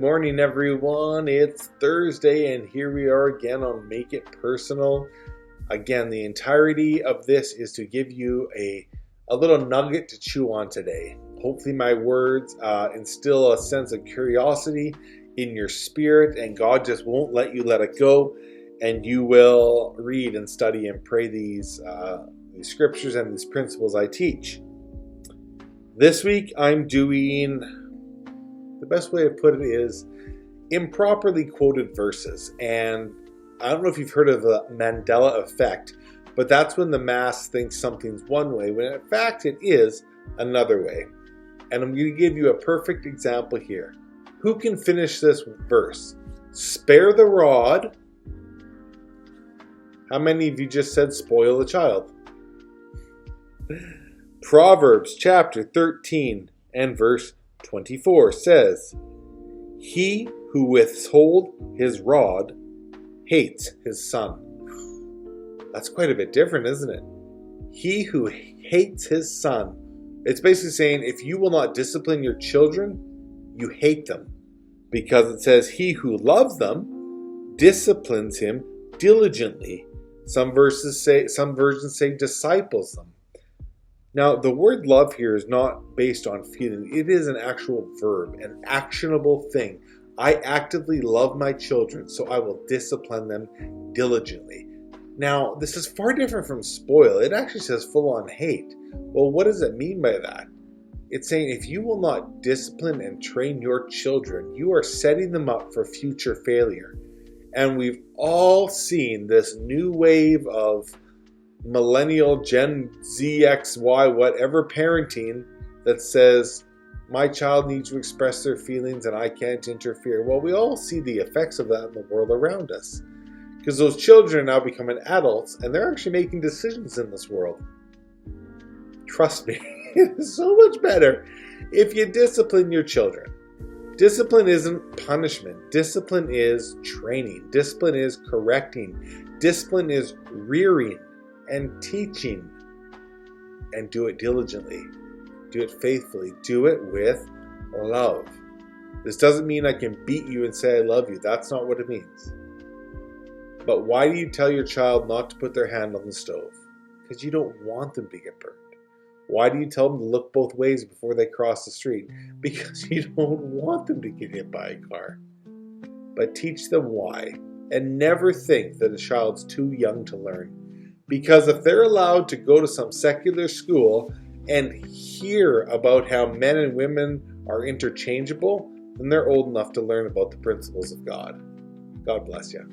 Good morning, everyone. It's Thursday, and here we are again on Make It Personal. Again, the entirety of this is to give you a little nugget to chew on today. Hopefully my words instill a sense of curiosity in your spirit, and God just won't let you let it go, and you will read and study and pray these scriptures and these principles I teach. This week I'm doing... the best way to put it is improperly quoted verses. And I don't know if you've heard of the Mandela effect, but that's when the mass thinks something's one way, when in fact it is another way. And I'm going to give you a perfect example here. Who can finish this verse? Spare the rod. How many of you just said spoil the child? Proverbs chapter 13 and verse 24 says, "He who withholds his rod hates his son." That's quite a bit different, isn't it? He who hates his son. It's basically saying if you will not discipline your children, you hate them. Because it says he who loves them disciplines him diligently. Some versions say disciples them. Now, the word love here is not based on feeling. It is an actual verb, an actionable thing. I actively love my children, so I will discipline them diligently. Now, this is far different from spoil. It actually says full-on hate. Well, what does it mean by that? It's saying if you will not discipline and train your children, you are setting them up for future failure. And we've all seen this new wave of millennial, Gen Z, X, Y, whatever parenting that says, my child needs to express their feelings and I can't interfere. Well, we all see the effects of that in the world around us. Because those children are now becoming adults and they're actually making decisions in this world. Trust me, it's so much better if you discipline your children. Discipline isn't punishment. Discipline is training. Discipline is correcting. Discipline is rearing and teaching, and do it diligently, do it faithfully, do it with love. This doesn't mean I can beat you and say I love you. That's not what it means. But why do you tell your child not to put their hand on the stove? Because you don't want them to get burned. Why do you tell them to look both ways before they cross the street? Because you don't want them to get hit by a car. But teach them why, and never think that a child's too young to learn. Because if they're allowed to go to some secular school and hear about how men and women are interchangeable, then they're old enough to learn about the principles of God. God bless you.